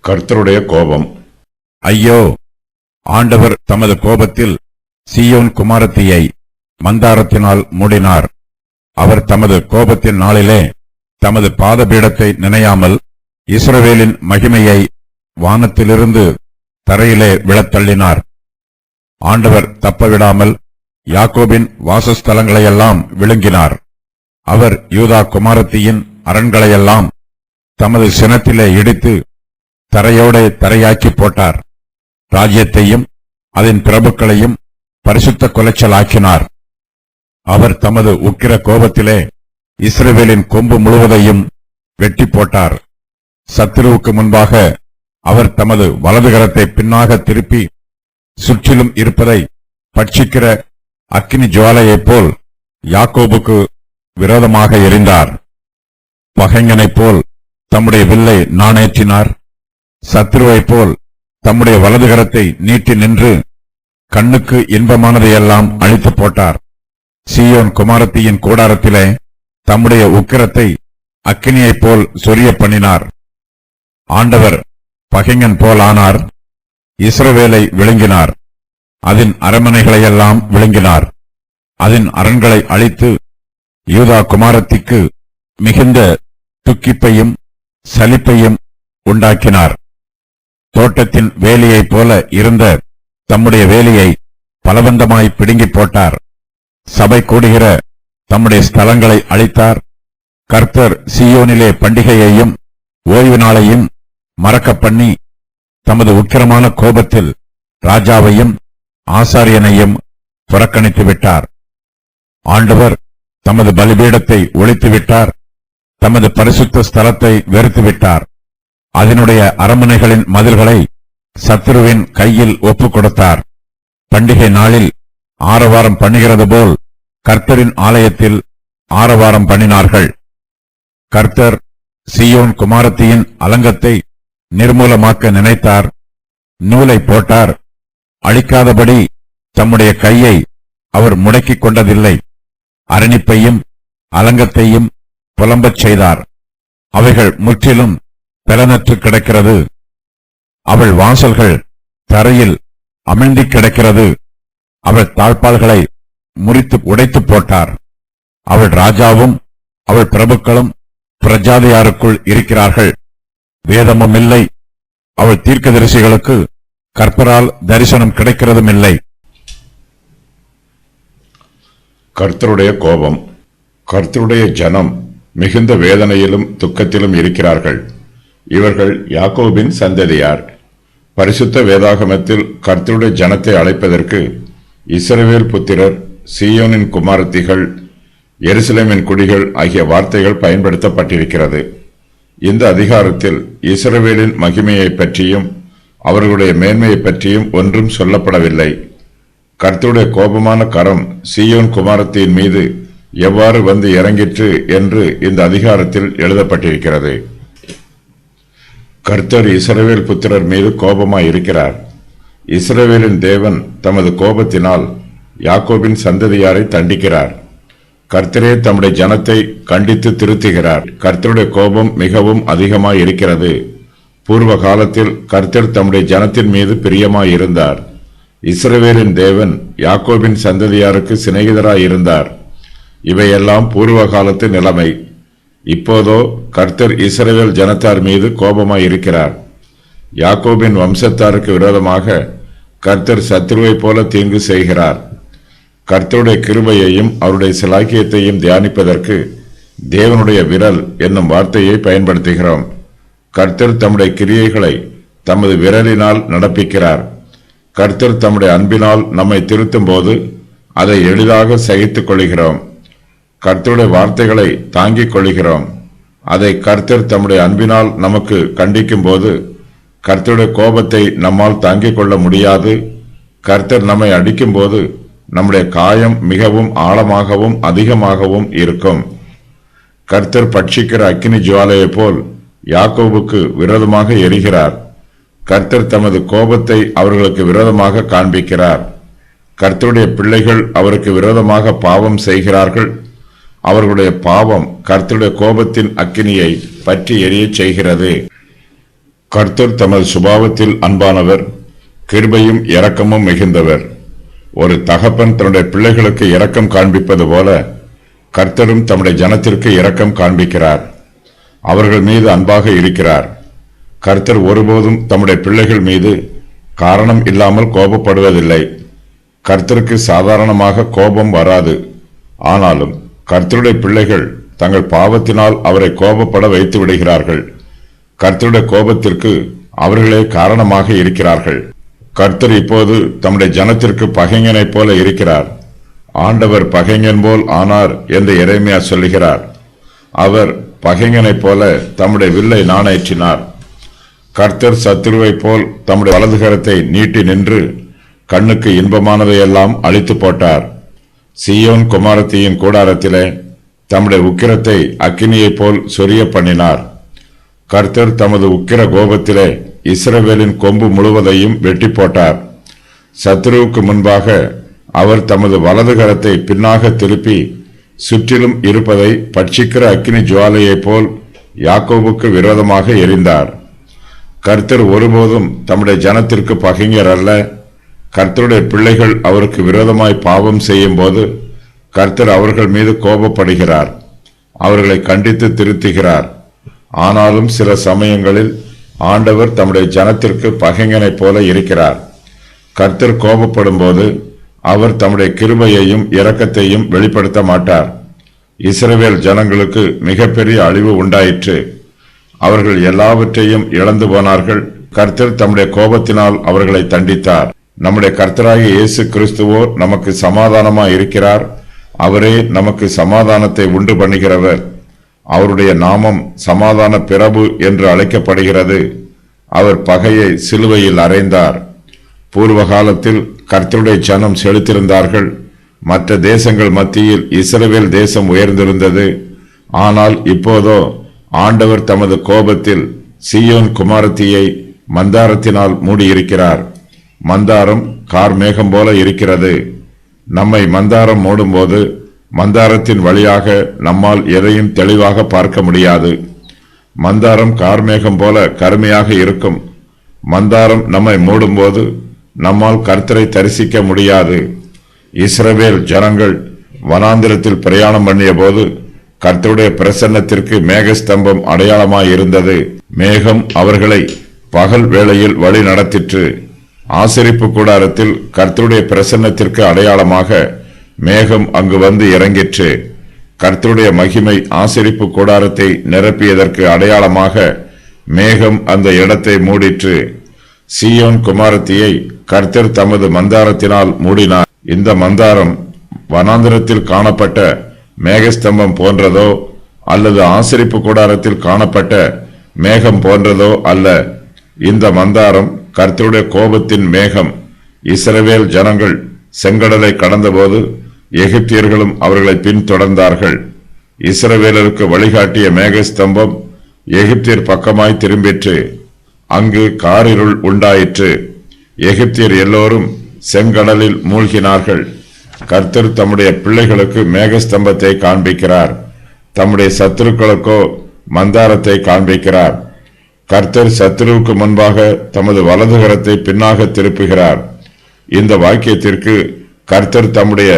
கர்த்தருடைய கோபம். ஐயோ! ஆண்டவர் தமது கோபத்தில் சீயோன் குமாரத்தியை மந்தாரத்தினால் மூடினார். அவர் தமது கோபத்தின் நாளிலே தமது பாதபீடத்தை நினையாமல் இஸ்ரவேலின் மகிமையை வானத்திலிருந்து தரையிலே விழத்தள்ளினார். ஆண்டவர் தப்பவிடாமல் யாக்கோபின் வாசஸ்தலங்களையெல்லாம் விழுங்கினார். அவர் யூதா குமாரத்தியின் அரண்களையெல்லாம் தமது சினத்திலே இடித்து தரையோடே தரையாக்கி போட்டார். ராஜ்யத்தையும் அதன் பிரபுக்களையும் பரிசுத்த குலைச்சலாக்கினார். அவர் தமது உக்கிர கோபத்திலே இஸ்ரவேலின் கொம்பு முழுவதையும் வெட்டி போட்டார். சத்துருவுக்கு முன்பாக அவர் தமது வலதுகரத்தை பின்னாக திருப்பி சுற்றிலும் இருப்பதை பட்சிக்கிற அக்கினி ஜுவாலையைப் போல் யாக்கோபுக்கு விரோதமாக எரிந்தார். பகைஞனைப் போல் தம்முடைய வில்லை நாணேற்றினார். சத்துருவைப் போல் தம்முடைய வலதுகரத்தை நீட்டி நின்று கண்ணுக்கு இன்பமானதையெல்லாம் அழித்து போட்டார். சீயோன் குமாரத்தியின் கூடாரத்திலே தம்முடைய உக்கிரத்தை அக்கினியைப் போல் சொரிய பண்ணினார். ஆண்டவர் பகைஞன் போலானார். இஸ்ரவேலை விழுங்கினார். அதன் அரண்மனைகளையெல்லாம் விழுங்கினார். அதன் அரண்களை அழித்து யூதா குமாரத்திக்கு மிகுந்த துக்கிப்பையும் சலிப்பையும் உண்டாக்கினார். தோட்டத்தின் வேலியைப் போல இருந்த தம்முடைய வேலியை பலவந்தமாய் பிடுங்கிப் போட்டார். சபை கூடுகிற தம்முடைய ஸ்தலங்களை அழித்தார். கர்த்தர் சீயோனிலே பண்டிகையையும் ஓய்வு நாளையும் மறக்கப் பண்ணி தமது உக்கிரமான கோபத்தில் ராஜாவையும் ஆசாரியனையும் புறக்கணித்து விட்டார். ஆண்டவர் தமது பலிபீடத்தை ஒழித்துவிட்டார். தமது பரிசுத்த ஸ்தலத்தை வெறுத்துவிட்டார். அதனுடைய அரண்மனைகளின் மதில்களை சத்துருவின் கையில் ஒப்புக் கொடுத்தார். பண்டிகை நாளில் ஆரவாரம் பண்ணுகிறது போல் கர்த்தரின் ஆலயத்தில் ஆரவாரம் பண்ணினார்கள். கர்த்தர் சீயோன் குமாரத்தியின் அலங்கத்தை நிர்மூலமாக்க நினைத்தார். நூலை போட்டார். அழிக்காதபடி தம்முடைய கையை அவர் முடக்கிக் கொண்டதில்லை. அரணிப்பையும் அலங்கத்தையும் புலம்பச் செய்தார். அவைகள் முற்றிலும் பலனற்று கிடக்கிறது. அவள் வாசல்கள் தரையில் அமிழ்ந்து கிடக்கிறது. அவள் தாழ்பால்களை முறித்து உடைத்து போட்டார். அவள் ராஜாவும் அவள் பிரபுக்களும் பிரஜாதியாருக்குள் இருக்கிறார்கள். வேதமும் இல்லை. அவள் தீர்க்கதரிசிகளுக்கு கர்த்தரால் தரிசனம் கிடைக்கிறதும் இல்லை. கர்த்தருடைய கோபம். கர்த்தருடைய ஜனம் மிகுந்த வேதனையிலும் துக்கத்திலும் இருக்கிறார்கள். இவர்கள் யாக்கோபின் சந்ததியார். பரிசுத்த வேதாகமத்தில் கர்த்தருடைய ஜனத்தை அழைப்பதற்கு இஸ்ரவேல் புத்திரர், சீயோனின் குமாரத்திகள், எருசலேமின் குடிகள் ஆகிய வார்த்தைகள் பயன்படுத்தப்பட்டிருக்கிறது. இந்த அதிகாரத்தில் இஸ்ரவேலின் மகிமையை பற்றியும் அவர்களுடைய மேன்மையை பற்றியும் ஒன்றும் சொல்லப்படவில்லை. கர்த்தருடைய கோபமான கரம் சீயோன் குமாரத்தின் மீது எவ்வாறு வந்து இறங்கிற்று என்று இந்த அதிகாரத்தில் எழுதப்பட்டிருக்கிறது. கர்த்தர் இஸ்ரவேல் புத்திரர் மீது கோபமாய் இருக்கிறார். இஸ்ரவேலின் தேவன் தமது கோபத்தினால் யாக்கோபின் சந்ததியாரை தண்டிக்கிறார். கர்த்தரே தம்முடைய ஜனத்தை கண்டித்து திருத்துகிறார். கர்த்தருடைய கோபம் மிகவும் அதிகமாய் இருக்கிறது. பூர்வ காலத்தில் கர்த்தர் தம்முடைய ஜனத்தின் மீது பிரியமாய் இருந்தார். இஸ்ரவேலின் தேவன் யாக்கோபின் சந்ததியாருக்கு சிநேகிதராய் இருந்தார். இவையெல்லாம் பூர்வ காலத்து நிலைமை. இப்போதோ கர்த்தர் இஸ்ரவேல் ஜனத்தார் மீது கோபமாய் இருக்கிறார். யாக்கோபின் வம்சத்தாருக்கு விரோதமாக கர்த்தர் சத்துருவைப் போல தீங்கு செய்கிறார். கர்த்தருடைய கிருபையையும் அவருடைய சிலாக்கியத்தையும் தியானிப்பதற்கு தேவனுடைய விரல் என்னும் வார்த்தையை பயன்படுத்துகிறோம். கர்த்தர் தம்முடைய கிரியைகளை தமது விரலினால் நடப்பிக்கிறார். கர்த்தர் தம்முடைய அன்பினால் நம்மை திருத்தும் போது அதை எளிதாக சகித்துக் கொள்கிறோம். கர்த்தருடைய வார்த்தைகளை தாங்கிக் கொள்கிறோம். அதை கர்த்தர் தம்முடைய அன்பினால் நமக்கு கண்டிக்கும் போது கர்த்தருடைய கோபத்தை நம்மால் தாங்கிக் கொள்ள முடியாது. கர்த்தர் நம்மை அடிக்கும் போது நம்முடைய காயம் மிகவும் ஆழமாகவும் அதிகமாகவும் இருக்கும். கர்த்தர் பட்சிக்கிற அக்கினி ஜுவாலையைப் போல் யாக்கோபுக்கு விரோதமாக எரிகிறார். கர்த்தர் தமது கோபத்தை அவர்களுக்கு விரோதமாக காண்பிக்கிறார். கர்த்தருடைய பிள்ளைகள் அவருக்கு விரோதமாக பாவம் செய்கிறார்கள். அவர்களுடைய பாவம் கர்த்தருடைய கோபத்தின் அக்கினியை பற்றி எரிய செய்கிறது. கர்த்தர் தமது சுபாவத்தில் அன்பானவர், கிருபையும் இரக்கமும் மிகுந்தவர். ஒரு தகப்பன் தன்னுடைய பிள்ளைகளுக்கு இரக்கம் காண்பிப்பது போல கர்த்தரும் தம்முடைய ஜனத்திற்கு இரக்கம் காண்பிக்கிறார். அவர்கள் மீது அன்பாக இருக்கிறார். கர்த்தர் ஒருபோதும் தம்முடைய பிள்ளைகள் மீது காரணம் இல்லாமல் கோபப்படுவதில்லை. கர்த்தருக்கு சாதாரணமாக கோபம் வராது. ஆனாலும் கர்த்தருடைய பிள்ளைகள் தங்கள் பாவத்தினால் அவரை கோபப்பட வைத்து விடுகிறார்கள். கர்த்தருடைய கோபத்திற்கு அவர்களே காரணமாக இருக்கிறார்கள். கர்த்தர் இப்போது தம்முடைய ஜனத்திற்கு பகைஞனைப் போல இருக்கிறார். ஆண்டவர் பகைஞன் போல் ஆனார் என்று எரேமியா சொல்லுகிறார். அவர் பகைஞனைப் போல தம்முடைய வில்லை நாணேற்றினார். கர்த்தர் சத்துருவைப் போல் தம்முடைய வலதுகரத்தை நீட்டி நின்று கண்ணுக்கு இன்பமானதையெல்லாம் அழித்து போட்டார். சீயோன் குமாரத்தியின் கூடாரத்திலே தம்முடைய உக்கிரத்தை அக்கினியைப் போல் சொரிய பண்ணினார். கர்த்தர் தமது உக்கிர கோபத்திலே இஸ்ரவேலின் கொம்பு முழுவதையும் வெட்டி போட்டார். சத்துருவுக்கு முன்பாக அவர் தமது வலதுகரத்தை பின்னாக திருப்பி சுற்றிலும் இருப்பதை பட்சிக்கிற அக்கினி ஜுவாலையைப் போல் யாக்கோபுக்கு விரோதமாக எரிந்தார். கர்த்தர் ஒருபோதும் தம்முடைய ஜனத்திற்கு பகைஞர் அல்ல. கர்த்தருடைய பிள்ளைகள் அவருக்கு விரோதமாய் பாவம் செய்யும் போது கர்த்தர் அவர்கள் மீது கோபப்படுகிறார். அவர்களை கண்டித்து திருத்துகிறார். ஆனாலும் சில சமயங்களில் ஆண்டவர் தம்முடைய ஜனத்திற்கு பகைஞனைப் போல இருக்கிறார். கர்த்தர் கோபப்படும் போது அவர் தம்முடைய கிருபையையும் இரக்கத்தையும் வெளிப்படுத்த மாட்டார். இஸ்ரவேல் ஜனங்களுக்கு மிகப்பெரிய அழிவு உண்டாயிற்று. அவர்கள் எல்லாவற்றையும் இழந்து போனார்கள். கர்த்தர் தம்முடைய கோபத்தினால் அவர்களை தண்டித்தார். நம்முடைய கர்த்தராகிய இயேசு கிறிஸ்துவோ நமக்கு சமாதானமாய் இருக்கிறார். அவரே நமக்கு சமாதானத்தை உண்டு பண்ணுகிறவர். அவருடைய நாமம் சமாதான பிரபு என்று அழைக்கப்படுகிறது. அவர் பகையை சிலுவையில் அறைந்தார். பூர்வ காலத்தில் கர்த்தருடைய ஜனம் செலுத்திருந்தார்கள். மற்ற தேசங்கள் மத்தியில் இஸ்ரவேல் தேசம் உயர்ந்திருந்தது. ஆனால் இப்போதோ ஆண்டவர் தமது கோபத்தில் சீயோன் குமாரத்தியை மந்தாரத்தினால் மூடியிருக்கிறார். மந்தாரம் கார்மேகம் போல இருக்கிறது. நம்மை மந்தாரம் மூடும்போது மந்தாரத்தின் வழியாக நம்மால் எதையும் தெளிவாக பார்க்க முடியாது. மந்தாரம் கார்மேகம் போல கருமையாக இருக்கும். மந்தாரம் நம்மை மூடும்போது நம்மால் கர்த்தரை தரிசிக்க முடியாது. இஸ்ரவேல் ஜனங்கள் வனாந்திரத்தில் பிரயாணம் பண்ணிய போது கர்த்தருடைய பிரசன்னத்திற்கு மேகஸ்தம்பம் அடையாளமாய் இருந்தது. மேகம் அவர்களை பகல் வேளையில் வழி நடத்திற்று. ஆசரிப்பு கூடாரத்தில் கர்த்தருடைய பிரசன்னத்திற்கு அடையாளமாக மேகம் அங்கு வந்து இறங்கிற்று. கர்த்தருடைய மகிமை ஆசரிப்பு கூடாரத்தை நிரப்பியதற்கு அடையாளமாக மேகம் அந்த இடத்தை மூடிற்று. சீயோன் குமாரத்தியை கர்த்தர் தமது மந்தாரத்தினால் மூடினார். இந்த மந்தாரம் வனாந்திரத்தில் காணப்பட்ட மேகஸ்தம்பம் போன்றதோ அல்லது ஆசரிப்பு கூடாரத்தில் காணப்பட்ட மேகம் போன்றதோ அல்ல. இந்த மந்தாரம் கர்த்தருடைய கோபத்தின் மேகம். இஸ்ரவேல் ஜனங்கள் செங்கடலை கடந்தபோது எகிப்தியர்களும் அவர்களை பின்தொடர்ந்தார்கள். இஸ்ரவேலருக்கு வழிகாட்டிய மேகஸ்தம்பம் எகிப்தியர் பக்கமாய் திரும்பிற்று. அங்கு காரிருள் உண்டாயிற்று. எகிப்தியர் எல்லோரும் செங்கடலில் மூழ்கினார்கள். கர்த்தர் தம்முடைய பிள்ளைகளுக்கு மேகஸ்தம்பத்தை காண்பிக்கிறார். தம்முடைய சத்துருக்களுக்கோ மந்தாரத்தை காண்பிக்கிறார். கர்த்தர் சத்துருவுக்கு முன்பாக தமது வலதுகரத்தை பின்னாக திருப்புகிறார். இந்த வாக்கியத்திற்கு கர்த்தர் தம்முடைய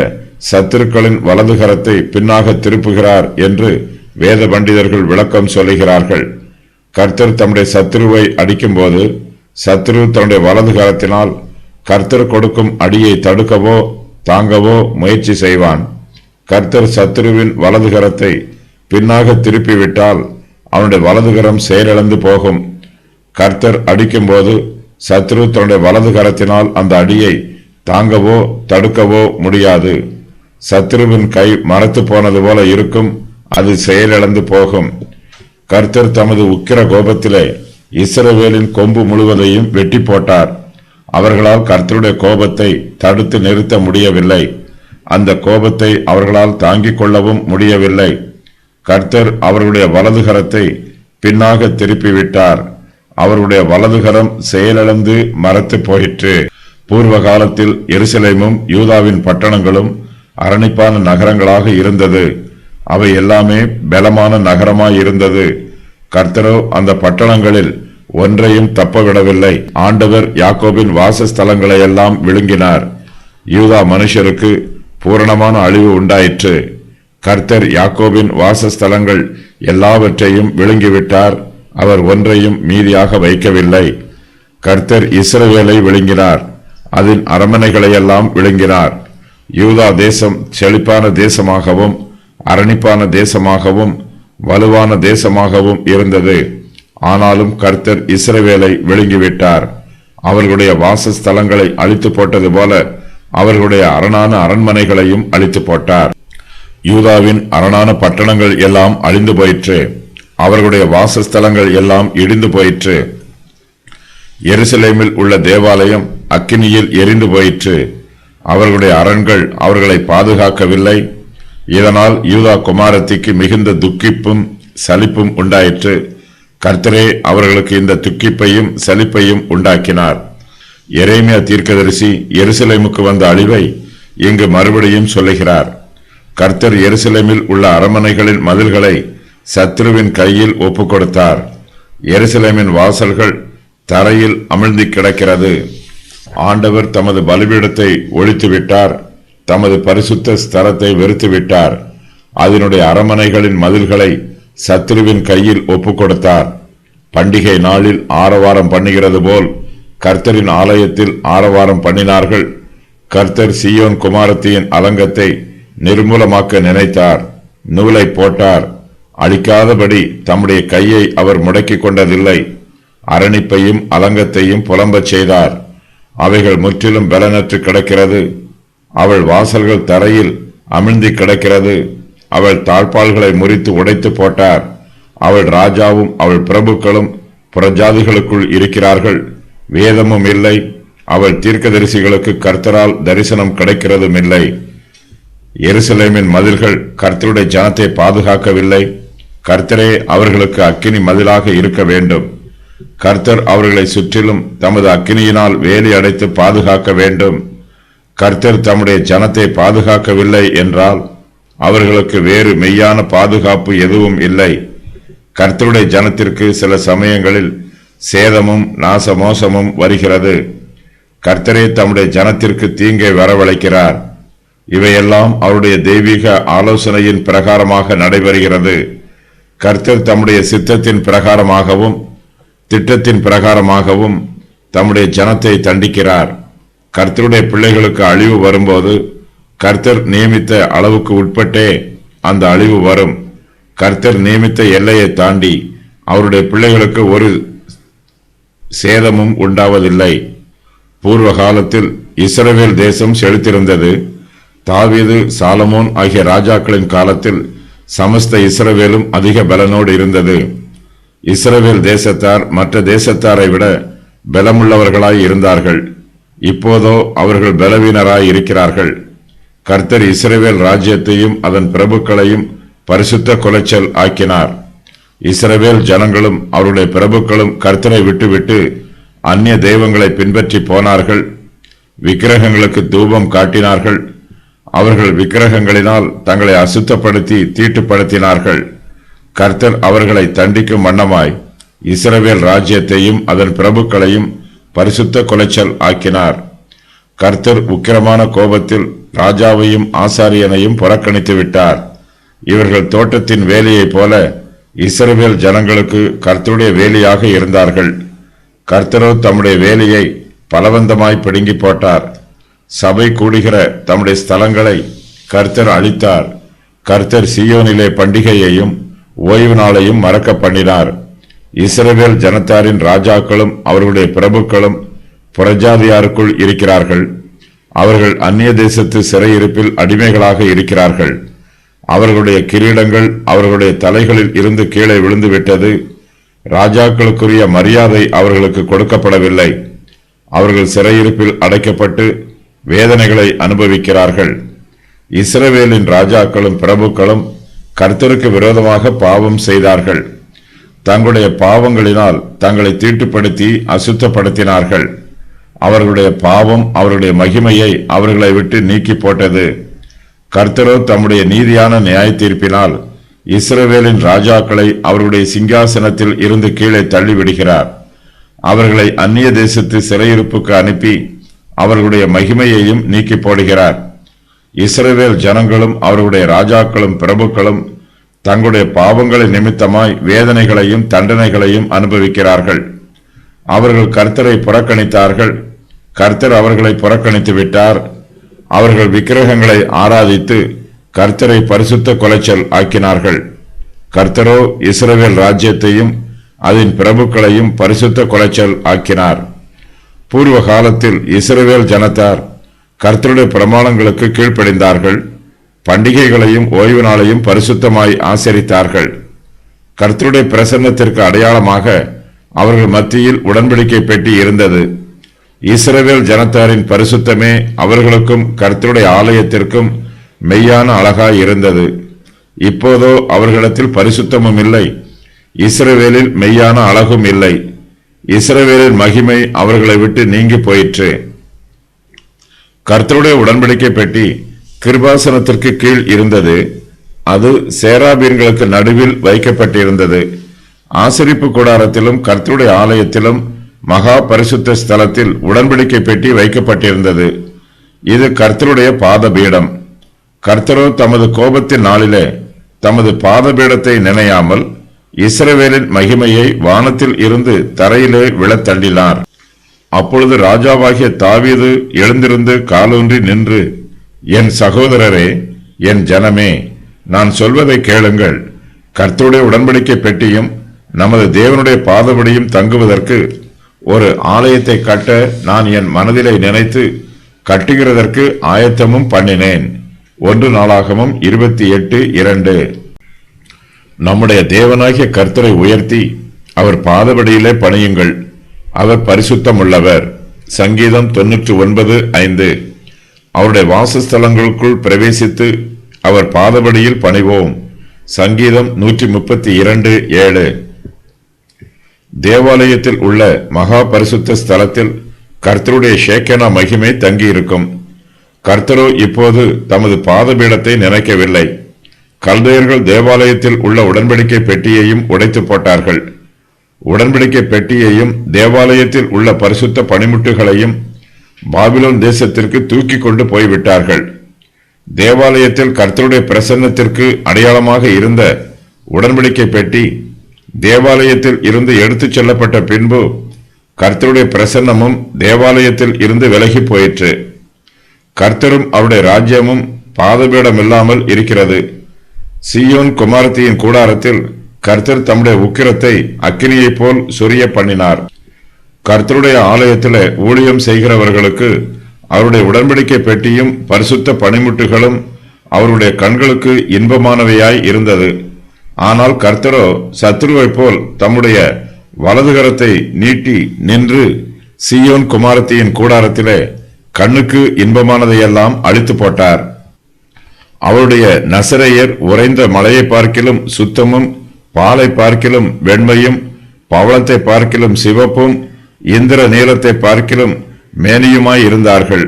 சத்துருக்களின் வலதுகரத்தை பின்னாக திருப்புகிறார் என்று வேத பண்டிதர்கள் விளக்கம் சொல்லுகிறார்கள். கர்த்தர் தம்முடைய சத்துருவை அடிக்கும்போது சத்துரு தன்னுடைய வலதுகரத்தினால் கர்த்தர் கொடுக்கும் அடியை தடுக்கவோ தாங்கவோ முயற்சி செய்வான். கர்த்தர் சத்துருவின் வலதுகரத்தை பின்னாக திருப்பிவிட்டால் அவனுடைய வலதுகரம் செயலிழந்து போகும். கர்த்தர் அடிக்கும்போது சத்துரு தன்னுடைய வலதுகரத்தினால் அந்த அடியை தாங்கவோ தடுக்கவோ முடியாது. சத்துருவின் கை மரத்து போனது போல இருக்கும். அது செயலிழந்து போகும். கர்த்தர் தமது உக்கிர கோபத்திலே இஸ்ரவேலின் கொம்பு முழுவதையும் வெட்டி போட்டார். அவர்களால் கர்த்தருடைய கோபத்தை தடுத்து நிறுத்த முடியவில்லை. அந்த கோபத்தை அவர்களால் தாங்கிக் கொள்ளவும் முடியவில்லை. கர்த்தர் அவர்களுடைய வலதுகரத்தை பின்னாக திருப்பிவிட்டார். அவருடைய வலதுகரம் செயலிழந்து மரத்து போயிற்று. பூர்வ காலத்தில் எருசலேமும் யூதாவின் பட்டணங்களும் அரணிப்பான நகரங்களாக இருந்தது. அவை எல்லாமே பலமான நகரமாய் இருந்தது. கர்த்தரோ அந்த பட்டணங்களில் ஒன்றையும் தப்பவிடவில்லை. ஆண்டவர் யாக்கோபின் வாசஸ்தலங்களை எல்லாம் விழுங்கினார். யூதா மனுஷருக்கு பூரணமான அழிவு உண்டாயிற்று. கர்த்தர் யாக்கோபின் வாசஸ்தலங்கள் எல்லாவற்றையும் விழுங்கிவிட்டார். அவர் ஒன்றையும் மீதியாக வைக்கவில்லை. கர்த்தர் இஸ்ரவேலை விழுங்கினார். அதன் அரமனைகளையெல்லாம் விழுங்கினார். யூதா தேசம் செழிப்பான தேசமாகவும் அரணிப்பான தேசமாகவும் வலுவான தேசமாகவும் இருந்தது. ஆனாலும் கர்த்தர் இஸ்ரவேலை விழுங்கிவிட்டார். அவர்களுடைய வாசஸ்தலங்களை அழித்து போட்டது போல அவர்களுடைய அரணான அரண்மனைகளையும் அழித்து போட்டார். யூதாவின் அரணான பட்டணங்கள் எல்லாம் அழிந்து போயிற்று. அவர்களுடைய வாசஸ்தலங்கள் எல்லாம் இடிந்து போயிற்று. எருசலேமில் உள்ள தேவாலயம் அக்கினியில் எரிந்து போயிற்று. அவர்களுடைய அரண்கள் அவர்களை பாதுகாக்கவில்லை. இதனால் யூதா குமாரத்திக்கு மிகுந்த துக்கிப்பும் சலிப்பும் உண்டாயிற்று. கர்த்தரே அவர்களுக்கு இந்த துக்கிப்பையும் சலிப்பையும் உண்டாக்கினார். எரேமியா தீர்க்கதரிசி எருசலேமுக்கு வந்த அழிவை இங்கு மறுபடியும் சொல்லுகிறார். கர்த்தர் எருசலேமில் உள்ள அரண்மனைகளின் மதில்களை சத்ருவின் கையில் ஒப்புக் கொடுத்தார். எருசலேமின் வாசல்கள் தரையில் அமிழ்ந்து கிடக்கிறது. ஆண்டவர் தமது பலிபீடத்தை ஒழித்துவிட்டார். தமது பரிசுத்த ஸ்தலத்தை வெறுத்துவிட்டார். அதனுடைய அரண்மனைகளின் மதில்களை சத்ருவின் கையில் ஒப்புக் கொடுத்தார். பண்டிகை நாளில் ஆரவாரம் பண்ணுகிறது போல் கர்த்தரின் ஆலயத்தில் ஆரவாரம் பண்ணினார்கள். கர்த்தர் சீயோன் குமாரத்தியின் அலங்கத்தை நிர்மூலமாக்க நினைத்தார். நூலை போட்டார். அழிக்காதபடி தம்முடைய கையை அவர் முடக்கிக் கொண்டதில்லை. அரணிப்பையும் அலங்கத்தையும் புலம்பச் செய்தார். அவைகள் முற்றிலும் பலனற்று கிடக்கிறது. அவள் வாசல்கள் தரையில் அமிழ்ந்து கிடக்கிறது. அவள் தாழ்பால்களை முறித்து உடைத்து போட்டார். அவள் ராஜாவும் அவள் பிரபுக்களும் புறஜாதிகளுக்குள் இருக்கிறார்கள். வேதமும் இல்லை. அவள் தீர்க்கதரிசிகளுக்கு கர்த்தரால் தரிசனம் கிடைக்கிறதும் இல்லை. எருசலேமின் மதில்கள் கர்த்தருடைய ஜனத்தை பாதுகாக்கவில்லை. கர்த்தரே அவர்களுக்கு அக்கினி மதிலாக இருக்க வேண்டும். கர்த்தர் அவர்களை சுற்றிலும் தமது அக்கினியினால் வேலி அடைத்து பாதுகாக்க வேண்டும். கர்த்தர் தம்முடைய ஜனத்தை பாதுகாக்கவில்லை என்றால் அவர்களுக்கு வேறு மெய்யான பாதுகாப்பு எதுவும் இல்லை. கர்த்தருடைய ஜனத்திற்கு சில சமயங்களில் சேதமும் நாசமோசமும் வருகிறது. கர்த்தரே தம்முடைய ஜனத்திற்கு தீங்கை வரவழைக்கிறார். இவையெல்லாம் அவருடைய தெய்வீக ஆலோசனையின் பிரகாரமாக நடைபெறுகிறது. கர்த்தர் தம்முடைய சித்தத்தின் பிரகாரமாகவும் திட்டத்தின் பிரகாரமாகவும் தம்முடைய ஜனத்தை தண்டிக்கிறார். கர்த்தருடைய பிள்ளைகளுக்கு அழிவு வரும்போது கர்த்தர் நியமித்த அளவுக்கு உட்பட்டே அந்த அழிவு வரும். கர்த்தர் நியமித்த எல்லையை தாண்டி அவருடைய பிள்ளைகளுக்கு ஒரு சேதமும் உண்டாவதில்லை. பூர்வ காலத்தில் இஸ்ரவேல் தேசம் செழித்திருந்தது. தாவீது, சாலமோன் ஆகிய ராஜாக்களின் காலத்தில் சமஸ்த இஸ்ரவேலும் அதிக பலனோடு இருந்தது. இஸ்ரவேல் தேசத்தார் மற்ற தேசத்தாரை விட பலமுள்ளவர்களாய் இருந்தார்கள். இப்போதோ அவர்கள் பலவீனராய் இருக்கிறார்கள். கர்த்தர் இஸ்ரவேல் ராஜ்யத்தையும் அதன் பிரபுக்களையும் பரிசுத்த குலைச்சல் ஆக்கினார். இஸ்ரவேல் ஜனங்களும் அவருடைய பிரபுக்களும் கர்த்தரை விட்டுவிட்டு அந்நிய தெய்வங்களை பின்பற்றி போனார்கள். விக்கிரகங்களுக்கு தூபம் காட்டினார்கள். அவர்கள் விக்கிரகங்களினால் தங்களை அசுத்தப்படுத்தி தீட்டுப்படுத்தினார்கள். கர்த்தர் அவர்களை தண்டிக்கும் வண்ணமாய் இஸ்ரவேல் ராஜ்யத்தையும் அதன் பிரபுக்களையும் பரிசுத்த குலைச்சல் ஆக்கினார். கர்த்தர் உக்கிரமான கோபத்தில் ராஜாவையும் ஆசாரியனையும் புறக்கணித்து விட்டார். இவர்கள் தோட்டத்தின் வேலையைப் போல இஸ்ரவேல் ஜனங்களுக்கு கர்த்தருடைய வேலையாக இருந்தார்கள். கர்த்தரோ தம்முடைய வேலையை பலவந்தமாய் பிடுங்கி போட்டார். சபை கூடுகிற தம்முடைய ஸ்தலங்களை கர்த்தர் அழித்தார். கர்த்தர் சீயோனிலே பண்டிகையையும் ஓய்வு நாளையும் மறக்க பண்ணினார். இஸ்ரவேல் ஜனத்தாரின் ராஜாக்களும் அவர்களுடைய பிரபுக்களும் புறஜாதியாருக்குள் இருக்கிறார்கள். அவர்கள் அந்நிய தேசத்து சிறையிருப்பில் அடிமைகளாக இருக்கிறார்கள். அவர்களுடைய கிரீடங்கள் அவர்களுடைய தலைகளில் இருந்து கீழே விழுந்து விட்டது. ராஜாக்களுக்குரிய மரியாதை அவர்களுக்கு கொடுக்கப்படவில்லை. அவர்கள் சிறையிருப்பில் அடைக்கப்பட்டு வேதனைகளை அனுபவிக்கிறார்கள். இஸ்ரவேலின் ராஜாக்களும் பிரபுக்களும் கர்த்தருக்கு விரோதமாக பாவம் செய்தார்கள். தங்களுடைய பாவங்களினால் தங்களை தீட்டுப்படுத்தி அசுத்தப்படுத்தினார்கள். அவர்களுடைய பாவம் அவர்களுடைய மகிமையை அவர்களை விட்டு நீக்கி போட்டது. கர்த்தரோ தம்முடைய நீதியான நியாய தீர்ப்பினால் இஸ்ரவேலின் ராஜாக்களை அவர்களுடைய சிங்காசனத்தில் இருந்து கீழே தள்ளிவிடுகிறார். அவர்களை அந்நிய தேசத்து சிறையிருப்புக்கு அனுப்பி அவர்களுடைய மகிமையையும் நீக்கி போடுகிறார். இஸ்ரவேல் ஜனங்களும் அவர்களுடைய ராஜாக்களும் பிரபுக்களும் தங்களுடைய பாவங்களின் நிமித்தமாய் வேதனைகளையும் தண்டனைகளையும் அனுபவிக்கிறார்கள். அவர்கள் கர்த்தரை புறக்கணித்தார்கள். கர்த்தர் அவர்களை புறக்கணித்து விட்டார். அவர்கள் விக்கிரகங்களை ஆராதித்து கர்த்தரை பரிசுத்த கொலைச்சல் ஆக்கினார்கள். கர்த்தரோ இஸ்ரவேல் ராஜ்யத்தையும் அதன் பிரபுக்களையும் பரிசுத்த கொலைச்சல் ஆக்கினார். பூர்வ காலத்தில் இஸ்ரவேல் ஜனத்தார் கர்த்தருடைய பிரமாணங்களுக்கு கீழ்ப்படிந்தார்கள். பண்டிகைகளையும் ஓய்வு நாளையும் பரிசுத்தமாய் ஆசரித்தார்கள். கர்த்தருடைய பிரசன்னத்திற்கு அடையாளமாக அவர்கள் மத்தியில் உடன்படிக்கை பெட்டி இருந்தது. இஸ்ரவேல் ஜனத்தாரின் பரிசுத்தமே அவர்களுக்கும் கர்த்தருடைய ஆலயத்திற்கும் மெய்யான அழகாய் இருந்தது. இப்போதோ அவர்களிடத்தில் பரிசுத்தமும் இல்லை, இஸ்ரவேலில் மெய்யான அழகும் இல்லை. இஸ்ரவேலின் மகிமை அவர்களை விட்டு நீங்கி போயிற்று. கர்த்தருடைய உடன்படிக்கை பெட்டி கிருபாசனத்திற்கு கீழ் இருந்தது. அது சேராபீன்களுக்கு நடுவில் வைக்கப்பட்டிருந்தது. ஆசரிப்பு கூடாரத்திலும் கர்த்தருடைய ஆலயத்திலும் மகா பரிசுத்த ஸ்தலத்தில் உடன்படிக்கை பெட்டி வைக்கப்பட்டிருந்தது. இது கர்த்தருடைய பாதபீடம். கர்த்தரோ தமது கோபத்தின் நாளிலே தமது பாதபீடத்தை நினையாமல் இஸ்ரவேலின் மகிமையை வானத்தில் இருந்து தரையிலே விழத்தள்ளினார். அப்பொழுது ராஜாவாகிய தாவீது எழுந்திருந்து காலூன்றி நின்று, என் சகோதரரே, என் ஜனமே, நான் சொல்வதை கேளுங்கள். கர்த்தருடைய உடன்படிக்கை பெட்டியும் நமது தேவனுடைய பாதபடியும் தங்குவதற்கு ஒரு ஆலயத்தை கட்ட நான் என் மனதிலே நினைத்து கட்டுகிறதற்கு ஆயத்தமும் பண்ணினேன். 1 நாளாகமம் 28:2. நம்முடைய தேவனாகிய கர்த்தரை உயர்த்தி அவர் பாதபடியிலே பணியுங்கள். அவர் பரிசுத்தமுள்ளவர். சங்கீதம் 99:5. அவருடைய வாசஸ்தலங்களுக்குள் பிரவேசித்து அவர் பாதபடியில் பணிவோம். சங்கீதம் 132:7. தேவாலயத்தில் உள்ள மகா பரிசுத்த ஸ்தலத்தில் கர்த்தருடைய ஷேக்கனா மகிமை தங்கியிருக்கும். கர்த்தரோ இப்போது தமது பாதபீடத்தை நினைக்கவில்லை. கல்தேயர்கள் தேவாலயத்தில் உள்ள உடன்படிக்கை பெட்டியையும் உடைத்து போட்டார்கள். உடன்படிக்கை பெட்டியையும் தேவாலயத்தில் உள்ள பரிசுத்த பணிமுட்டுகளையும் பாபிலோன் தேசத்திற்கு தூக்கி கொண்டு போய்விட்டார்கள். தேவாலயத்தில் கர்த்தருடைய பிரசன்னத்திற்கு அடையாளமாக இருந்த உடன்படிக்கை பெட்டி தேவாலயத்தில் இருந்து எடுத்துச் செல்லப்பட்ட பின்பு கர்த்தருடைய பிரசன்னமும் தேவாலயத்தில் இருந்து விலகி போயிற்று. கர்த்தரும் அவருடைய ராஜ்யமும் பாதபீடம் இல்லாமல் இருக்கிறது. சீயோன் குமாரத்தியின் கூடாரத்தில் கர்த்தர் தம்முடைய உக்கிரத்தை அக்கினியைப் போல் சொரிய பண்ணினார். கர்த்தருடைய ஆலயத்திலே ஊழியம் செய்கிறவர்களுக்கு அவருடைய உடன்படிக்கை பெட்டியும் பரிசுத்த பணிமுட்டுகளும் அவருடைய கண்களுக்கு இன்பமானவையாய் இருந்தது. ஆனால் கர்த்தரோ சத்துருவைப் போல் தம்முடைய வலதுகரத்தை நீட்டி நின்று சீயோன் குமாரத்தியின் கூடாரத்திலே கண்ணுக்கு இன்பமானதையெல்லாம் அழித்து போட்டார். அவருடைய நசரேயர் உறைந்த மலையை பார்க்கிலும் சுத்தமும், பாலை பார்க்கிலும் வெண்மையும், பவளத்தை பார்க்கிலும் சிவப்பும், இந்திர நீலத்தை பார்க்கிலும் மேனியுமாய் இருந்தார்கள்.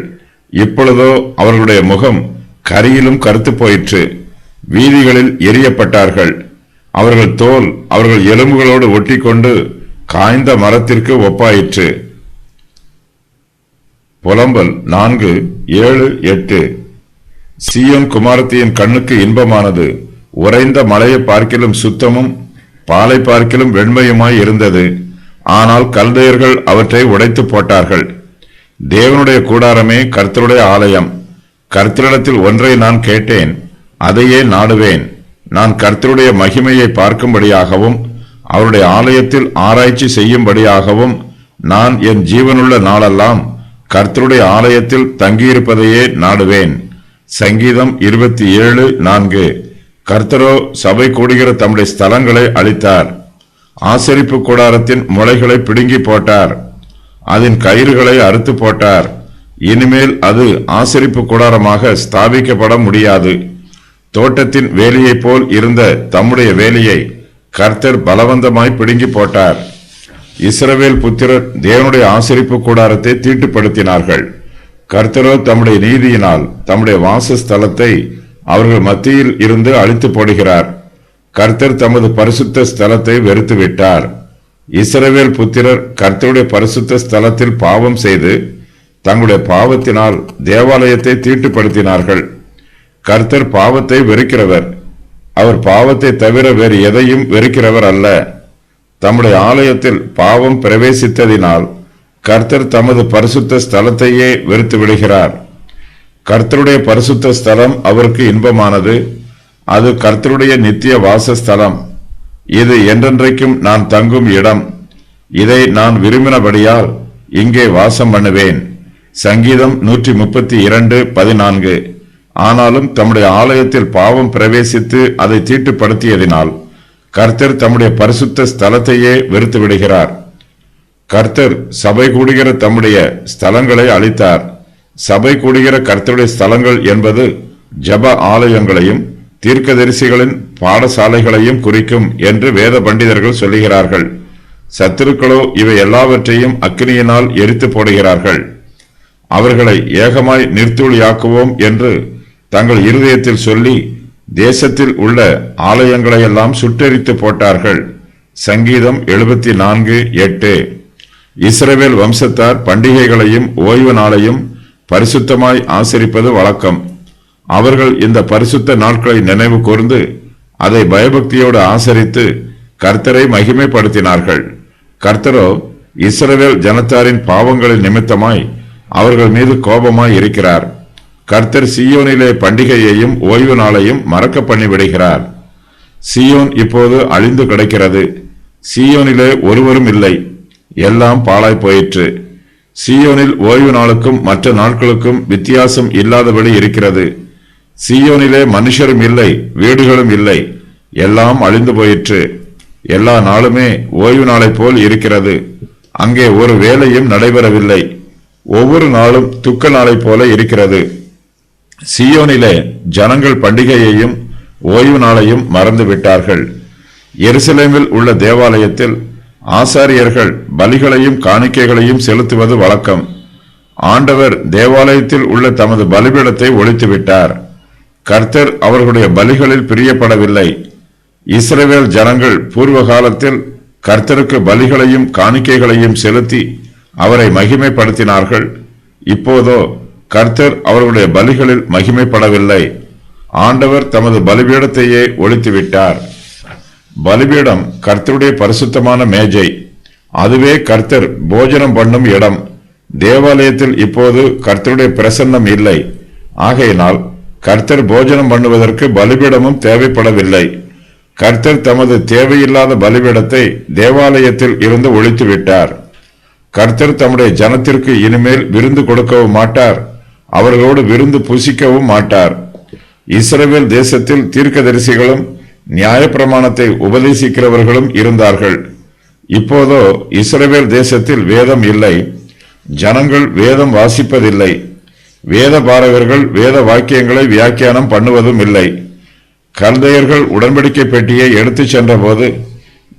இப்பொழுதோ அவர்களுடைய முகம் கரியிலும் கருத்து போயிற்று. வீதிகளில் எரியப்பட்டார்கள். அவர்கள் தோல் அவர்கள் எலும்புகளோடு ஒட்டிக்கொண்டு காய்ந்த மரத்திற்கு ஒப்பாயிற்று. புலம்பல் 4:7-8. சீயோன் குமாரத்தியின் கண்ணுக்கு இன்பமானது உறைந்த மலையை பார்க்கிலும் சுத்தமும், பாலை பார்க்கிலும் வெண்மையுமாய் இருந்தது. ஆனால் கல்தேயர்கள் அவற்றை உடைத்து போட்டார்கள். தேவனுடைய கூடாரமே கர்த்தருடைய ஆலயம். கர்த்தரிடத்தில் ஒன்றை நான் கேட்டேன், அதையே நாடுவேன். நான் கர்த்தருடைய மகிமையை பார்க்கும்படியாகவும் அவருடைய ஆலயத்தில் ஆராய்ச்சி செய்யும்படியாகவும் நான் என் ஜீவனுள்ள நாளெல்லாம் கர்த்தருடைய ஆலயத்தில் தங்கியிருப்பதையே நாடுவேன். சங்கீதம் 27:4. கர்த்தரோ சபை கூடுகிற தம்முடைய ஸ்தலங்களை அழித்தார். ஆசரிப்பு கூடாரத்தின் முளைகளை பிடுங்கி போட்டார். அதன் கயிறுகளை அறுத்து போட்டார். இனிமேல் அது ஆசரிப்பு கூடாரமாக ஸ்தாபிக்கப்பட முடியாது. தோட்டத்தின் வேலியைப் போல் இருந்த தம்முடைய வேலியை கர்த்தர் பலவந்தமாய் பிடுங்கி போட்டார். இஸ்ரவேல் புத்திரர் தேவனுடைய ஆசரிப்பு கூடாரத்தை தீட்டுப்படுத்தினார்கள். கர்த்தரோ தம்முடைய நீதியினால் தம்முடைய வாசஸ்தலத்தை அவர்கள் மத்தியில் இருந்து அழித்து போடுகிறார். கர்த்தர் தமது பரிசுத்த ஸ்தலத்தை வெறுத்து விட்டார். இஸ்ரவேல் புத்திரர் கர்த்தருடைய பரிசுத்த ஸ்தலத்தில் பாவம் செய்து தங்களுடைய பாவத்தினால் தேவாலயத்தை தீட்டுப்படுத்தினார்கள். கர்த்தர் பாவத்தை வெறுக்கிறவர். அவர் பாவத்தை தவிர வேறு எதையும் வெறுக்கிறவர் அல்ல. தம்முடைய ஆலயத்தில் பாவம் பிரவேசித்ததினால் கர்த்தர் தமது பரிசுத்த ஸ்தலத்தையே வெறுத்து விடுகிறார். கர்த்தருடைய பரிசுத்த ஸ்தலம் அவருக்கு இன்பமானது. அது கர்த்தருடைய நித்திய வாசஸ்தலம். இது என்றென்றைக்கும் நான் தங்கும் இடம். இதை நான் விரும்பினபடியால் இங்கே வாசம் பண்ணுவேன். சங்கீதம் 132:14. ஆனாலும் தம்முடைய ஆலயத்தில் பாவம் பிரவேசித்து அதை தீட்டுப்படுத்தியதினால் கர்த்தர் தம்முடைய பரிசுத்த ஸ்தலத்தையே வெறுத்து விடுகிறார். கர்த்தர் சபை கூடுகிற தம்முடைய ஸ்தலங்களை அழித்தார். சபை கூடுகிற கர்த்தருடைய ஸ்தலங்கள் என்பது ஜப ஆலயங்களையும் தீர்க்கதரிசிகளின் பாடசாலைகளையும் குறிக்கும் என்று வேத பண்டிதர்கள் சொல்லுகிறார்கள். சத்துருக்களோ இவை எல்லாவற்றையும் அக்கினியினால் எரித்து போடுகிறார்கள். அவர்களை ஏகமாய் நிர்த்தூளியாக்குவோம் என்று தங்கள் இருதயத்தில் சொல்லி தேசத்தில் உள்ள ஆலயங்களையெல்லாம் சுட்டெரித்து போட்டார்கள். சங்கீதம் 74:8. இஸ்ரவேல் வம்சத்தார் பண்டிகைகளையும் ஓய்வு நாளையும் பரிசுத்தமாய் ஆசரிப்பது வழக்கம். அவர்கள் இந்த பரிசுத்த நாட்களை நினைவு கூர்ந்து அதை பயபக்தியோடு ஆசரித்து கர்த்தரை மகிமைப்படுத்தினார்கள். கர்த்தரோ இஸ்ரவேல் ஜனத்தாரின் பாவங்களின் நிமித்தமாய் அவர்கள் மீது கோபமாய் இருக்கிறார். கர்த்தர் சீயோனிலே பண்டிகையையும் ஓய்வு நாளையும் மறக்க பண்ணி விடுகிறார். சீயோன் இப்போது அழிந்து கிடக்கிறது. சீயோனிலே ஒருவரும் இல்லை, எல்லாம் பாழாய் போயிற்று. சீயோனில் ஓய்வு நாளுக்கும் மற்ற நாட்களுக்கும் வித்தியாசம் இல்லாதபடி இருக்கிறது. சீயோனிலே மனுஷரும் இல்லை, வீடுகளும் இல்லை, எல்லாம் அழிந்து போயிற்று. எல்லா நாளுமே ஓய்வு நாளை போல் இருக்கிறது. அங்கே ஒரு வேலையும் நடைபெறவில்லை. ஒவ்வொரு நாளும் துக்க நாளை போல இருக்கிறது. சீயோனிலே ஜனங்கள் பண்டிகையையும் ஓய்வு நாளையும் மறந்து விட்டார்கள். எருசலேமில் உள்ள தேவாலயத்தில் ஆசாரியர்கள் பலிகளையும் காணிக்கைகளையும் செலுத்துவது வழக்கம். ஆண்டவர் தேவாலயத்தில் உள்ள தமது பலிபீடத்தை ஒழித்துவிட்டார். கர்த்தர் அவர்களுடைய பலிகளில் பிரியப்படவில்லை. இஸ்ரவேல் ஜனங்கள் பூர்வ காலத்தில் கர்த்தருக்கு பலிகளையும் காணிக்கைகளையும் செலுத்தி அவரை மகிமைப்படுத்தினார்கள். இப்போதோ கர்த்தர் அவர்களுடைய பலிகளில் மகிமைப்படவில்லை. ஆண்டவர் தமது பலிபீடத்தையே ஒழித்துவிட்டார். பலிபீடம் கர்த்தருடைய பரிசுத்தமான மேஜை. அதுவே கர்த்தர் போஜனம் பண்ணும் இடம். தேவாலயத்தில் இப்போது கர்த்தருடைய பிரசன்னம் இல்லை. ஆகையினால் கர்த்தர் போஜனம் பண்ணுவதற்கு பலிபீடமும் தேவைப்படவில்லை. கர்த்தர் தமது தேவையில்லாத பலிபீடத்தை தேவாலயத்தில் இருந்து ஒழித்துவிட்டார். கர்த்தர் தம்முடைய ஜனத்திற்கு இனிமேல் விருந்து கொடுக்கவும் மாட்டார், அவர்களோடு விருந்து புசிக்கவும் மாட்டார். இஸ்ரவேல் தேசத்தில் தீர்க்கதரிசிகளும் நியாயப்பிரமாணத்தை உபதேசிக்கிறவர்களும் இருந்தார்கள். இப்போதோ இஸ்ரவேல் தேசத்தில் வேதம் இல்லை, ஜனங்கள் வேதம் வாசிப்பதில்லை. வேத பாரகர்கள் வேத வாக்கியங்களை வியாக்கியானம் பண்ணுவதும் இல்லை. கல்தையர்கள் உடன்படிக்கை பெட்டியை எடுத்துச் சென்ற போது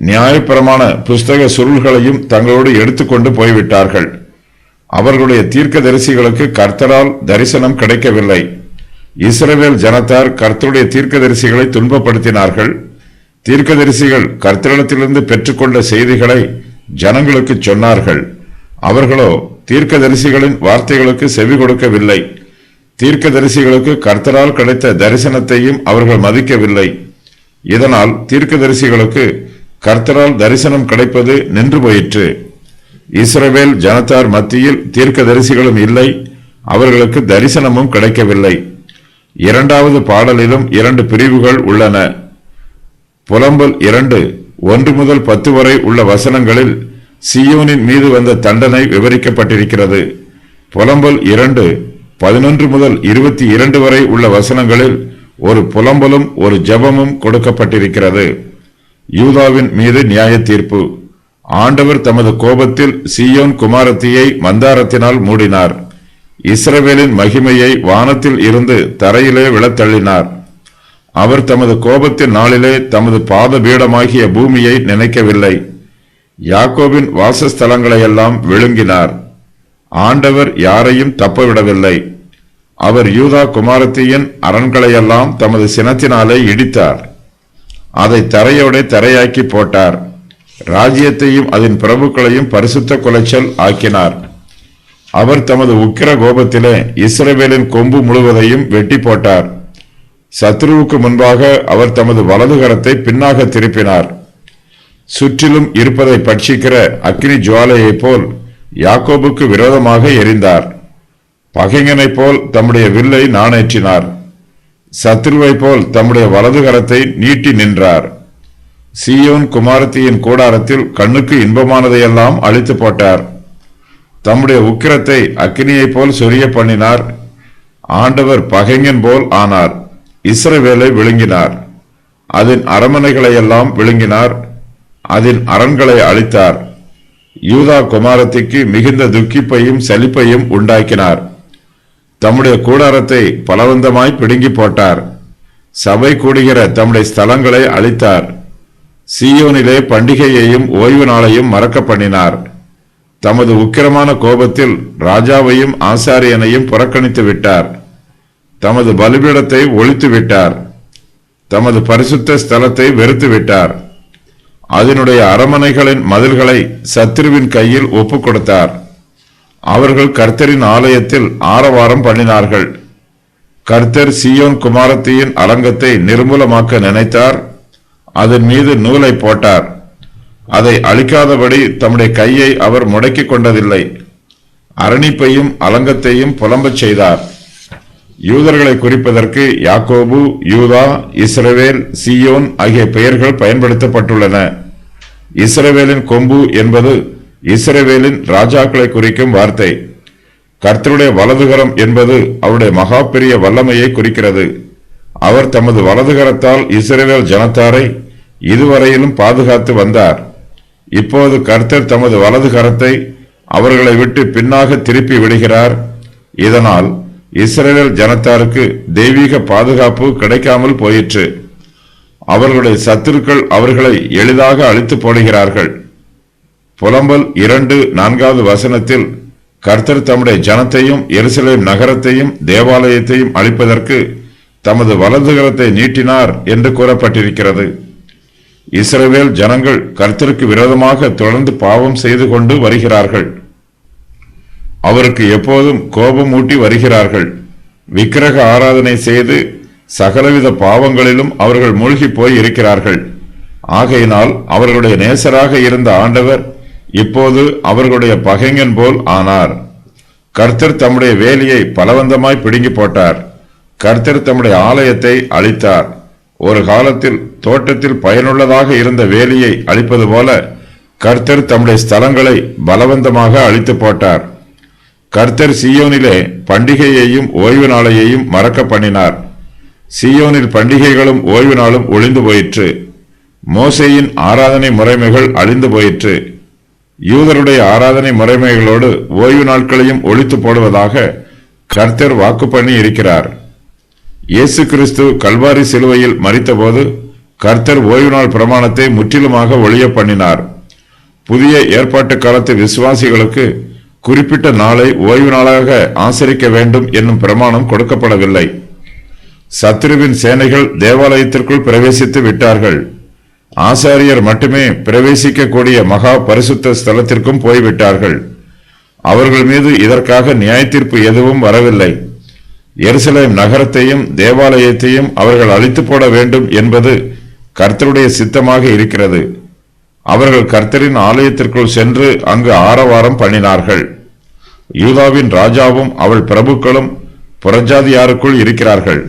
நியாயப்பிரமாண புஸ்தக சுருள்களையும் தங்களோடு எடுத்துக்கொண்டு போய்விட்டார்கள். அவர்களுடைய தீர்க்கதரிசிகளுக்கு கர்த்தரால் தரிசனம் கிடைக்கவில்லை. இஸ்ரவேல் ஜனத்தார் கர்த்தருடைய தீர்க்கதரிசிகளை துன்பப்படுத்தினார்கள். தீர்க்கதரிசிகள் கர்த்தரிடத்திலிருந்து பெற்றுக்கொண்ட செய்திகளை ஜனங்களுக்கு சொன்னார்கள். அவர்களோ தீர்க்கதரிசிகளின் வார்த்தைகளுக்கு செவி கொடுக்கவில்லை. தீர்க்கதரிசிகளுக்கு கர்த்தரால் கிடைத்த தரிசனத்தையும் அவர்கள் மதிக்கவில்லை. இதனால் தீர்க்கதரிசிகளுக்கு கர்த்தரால் தரிசனம் கிடைப்பது நின்று போயிற்று. இஸ்ரவேல் ஜனத்தார் மத்தியில் தீர்க்கதரிசிகளும் இல்லை, அவர்களுக்கு தரிசனமும் கிடைக்கவில்லை. இரண்டாவது பாடலிலும் 2 பிரிவுகள் உள்ளன. புலம்பல் 2 1 முதல் 10 வரை உள்ள வசனங்களில் சீயோனின் மீது வந்த தண்டனை விவரிக்கப்பட்டிருக்கிறது. புலம்பல் 2 11 முதல் 22 வரை உள்ள வசனங்களில் ஒரு புலம்பலும் ஒரு ஜெபமும் கொடுக்கப்பட்டிருக்கிறது. யூதாவின் மீது நியாய தீர்ப்பு. ஆண்டவர் தமது கோபத்தில் சீயோன் குமாரத்தியை மந்தாரத்தினால் மூடினார். இஸ்ரவேலின் மகிமையை வானத்தில் இருந்து தரையிலே விழத்தள்ளினார். அவர் தமது கோபத்தின் நாளிலே தமது பாத பீடமாகிய பூமியை நினைக்கவில்லை. யாக்கோபின் வாசஸ்தலங்களையெல்லாம் விழுங்கினார். ஆண்டவர் யாரையும் தப்பவிடவில்லை. அவர் யூதா குமாரத்தியின் அரண்களையெல்லாம் தமது சினத்தினாலே இடித்தார். அதை தரையோட தரையாக்கி போட்டார். ராஜ்யத்தையும் அதன் பிரபுக்களையும் பரிசுத்த குலைச்சல் ஆக்கினார். அவர் தமது உக்கிர கோபத்திலே இஸ்ரவேலின் கொம்பு முழுவதையும் வெட்டி போட்டார். சத்ருவுக்கு முன்பாக அவர் தமது வலது கரத்தை பின்னாக திருப்பினார். சுற்றிலும் இருப்பதை பட்சிக்கிற அக்கினி ஜுவாலையைப் போல் யாக்கோபுக்கு விரோதமாக எரிந்தார். பகைஞனைப் போல் தம்முடைய வில்லை நாணேற்றினார். சத்ருவைப் போல் தம்முடைய வலது கரத்தை நீட்டி நின்றார். சீயோன் குமாரத்தியின் கூடாரத்தில் கண்ணுக்கு இன்பமானதையெல்லாம் அழித்து போட்டார். தம்முடைய உக்கிரத்தை அக்கினியைப் போல் சொரிய பண்ணினார். ஆண்டவர் பகைஞன் போல் ஆனார். இஸ்ரவேலை விழுங்கினார். அதன் அரண்மனைகளையெல்லாம் விழுங்கினார். அதன் அரண்களை அழித்தார். யூதா குமாரத்திக்கு மிகுந்த துக்கிப்பையும் சலிப்பையும் உண்டாக்கினார். தம்முடைய கூடாரத்தை பலவந்தமாய் பிடுங்கி போட்டார். சபை கூடுகிற தம்முடைய ஸ்தலங்களை அழித்தார். சீயோனிலே பண்டிகையையும் ஓய்வு நாளையும் மறக்க பண்ணினார். தமது உக்கிரமான கோபத்தில் ராஜாவையும் ஆசாரியனையும் புறக்கணித்து விட்டார். தமது பலிபீடத்தை ஒழித்து விட்டார். தமது பரிசுத்த ஸ்தலத்தை வெறுத்து விட்டார். அதனுடைய அரண்மனைகளின் மதில்களை சத்ருவின் கையில் ஒப்புக் கொடுத்தார். அவர்கள் கர்த்தரின் ஆலயத்தில் ஆரவாரம் பண்ணினார்கள். கர்த்தர் சீயோன் குமாரத்தியின் அலங்கத்தை நிர்மூலமாக்க நினைத்தார். அதன் மீது நூலை போட்டார். அதை அழிக்காதபடி தம்முடைய கையை அவர் முடக்கிக் கொண்டதில்லை. அரணிப்பையும் அலங்கத்தையும் புலம்பச் செய்தார். யூதர்களை குறிப்பதற்கு யாக்கோபு, யூதா, இஸ்ரவேல், சீயோன் ஆகிய பெயர்கள் பயன்படுத்தப்பட்டுள்ளன. இஸ்ரவேலின் கொம்பு என்பது இஸ்ரவேலின் ராஜாக்களை குறிக்கும் வார்த்தை. கர்த்தருடைய வலதுகரம் என்பது அவருடைய மகா பெரிய வல்லமையை குறிக்கிறது. அவர் தமது வலதுகரத்தால் இஸ்ரவேல் ஜனத்தாரை இதுவரையிலும் பாதுகாத்து வந்தார். இப்போது கர்த்தர் தமது வலது கரத்தை அவர்களை விட்டு பின்னாக திருப்பி விடுகிறார். இதனால் இஸ்ரவேல் ஜனத்தாருக்கு தெய்வீக பாதுகாப்பு கிடைக்காமல் போயிற்று. அவர்களுடைய சத்துருக்கள் அவர்களை எளிதாக அழித்து போடுகிறார்கள். புலம்பல் 2:4 வசனத்தில் கர்த்தர் தம்முடைய ஜனத்தையும் எருசலேம் நகரத்தையும் தேவாலயத்தையும் அழிப்பதற்கு தமது வலதுகரத்தை நீட்டினார் என்று கூறப்பட்டிருக்கிறது. இஸ்ரவேல் ஜனங்கள் கர்த்தருக்கு விரோதமாக தொடர்ந்து பாவம் செய்து கொண்டு வருகிறார்கள். அவருக்கு எப்போதும் கோபம் ஊட்டி வருகிறார்கள். விக்கிரக ஆராதனை செய்து சகலவித பாவங்களிலும் அவர்கள் மூழ்கி போய் இருக்கிறார்கள். ஆகையினால் அவர்களுடைய நேசராக இருந்த ஆண்டவர் இப்போது அவர்களுடைய பகைஞன் போல் ஆனார். கர்த்தர் தம்முடைய வேலியை பலவந்தமாய் பிடுங்கி போட்டார். கர்த்தர் தம்முடைய ஆலயத்தை அழித்தார். ஒரு காலத்தில் தோட்டத்தில் பயனுள்ளதாக இருந்த வேலியை அழிப்பது போல கர்த்தர் தம்முடைய ஸ்தலங்களை பலவந்தமாக அழித்து போட்டார். கர்த்தர் சீயோனிலே பண்டிகையையும் ஓய்வு நாளையையும் மறக்க பண்ணினார். சீயோனில் பண்டிகைகளும் ஓய்வு நாளும் ஒளிந்து போயிற்று. மோசேயின் ஆராதனை முறைமைகள் அழிந்து போயிற்று. யூதருடைய ஆராதனை முறைமைகளோடு ஓய்வு நாட்களையும் ஒழித்து போடுவதாக கர்த்தர் வாக்கு பண்ணி இருக்கிறார். இயேசு கிறிஸ்து கல்வாரி சிலுவையில் மரித்தபோது கர்த்தர் ஓய்வு நாள் பிரமாணத்தை முற்றிலுமாக ஒழிய பண்ணினார். புதிய ஏற்பாட்டு காலத்து விசுவாசிகளுக்கு குறிப்பிட்ட நாளை ஓய்வு நாளாக ஆசரிக்க வேண்டும் என்னும் பிரமாணம் கொடுக்கப்படவில்லை. சத்ருவின் சேனைகள் தேவாலயத்திற்குள் பிரவேசித்து விட்டார்கள். ஆசாரியர் மட்டுமே பிரவேசிக்கக்கூடிய மகா பரிசுத்த ஸ்தலத்திற்கும் போய்விட்டார்கள். அவர்கள் மீது இதற்காக நியாயத்தீர்ப்பு எதுவும் வரவில்லை. எருசலேம் நகரத்தையும் தேவாலயத்தையும் அவர்கள் அழித்து போட வேண்டும் என்பது கர்த்தருடைய சித்தமாக இருக்கிறது. அவர்கள் கர்த்தரின் ஆலயத்திற்குள் சென்று அங்கு ஆரவாரம் பண்ணினார்கள். யூதாவின் ராஜாவும் அவள் பிரபுக்களும் புறஜாதியாருக்குள் இருக்கிறார்கள்.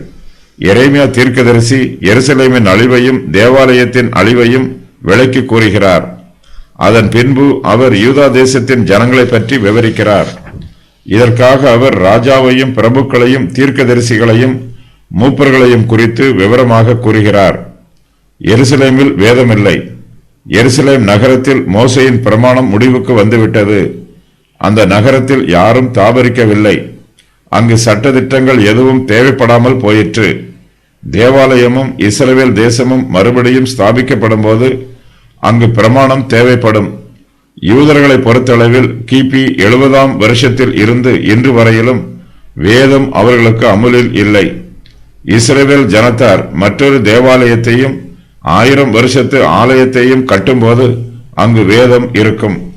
எரேமியா தீர்க்கதரிசி எருசலேமின் அழிவையும் தேவாலயத்தின் அழிவையும் விளக்கி கூறுகிறார். அதன் பின்பு அவர் யூதா தேசத்தின் ஜனங்களை பற்றி விவரிக்கிறார். இதற்காக அவர் ராஜாவையும் பிரபுக்களையும் தீர்க்கதரிசிகளையும் மூப்பர்களையும் குறித்து விவரமாக கூறுகிறார். எருசலேமில் வேதமில்லை. எருசலேம் நகரத்தில் மோசேயின் பிரமாணம் முடிவுக்கு வந்துவிட்டது. அந்த நகரத்தில் யாரும் தாபரிக்கவில்லை. அங்கு சட்டதிட்டங்கள் எதுவும் தேவைப்படாமல் போயிற்று. தேவாலயமும் இஸ்ரவேல் தேசமும் மறுபடியும் ஸ்தாபிக்கப்படும் போது அங்கு பிரமாணம் தேவைப்படும். யூதர்களை பொறுத்தளவில் கிபி 70ஆம் வருஷத்தில் இருந்து இன்று வரையிலும் வேதம் அவர்களுக்கு அமுலில் இல்லை. இஸ்ரவேல் ஜனத்தார் மற்றொரு தேவாலயத்தையும் 1000 வருஷத்து ஆலயத்தையும் கட்டும்போது அங்கு வேதம் இருக்கும்.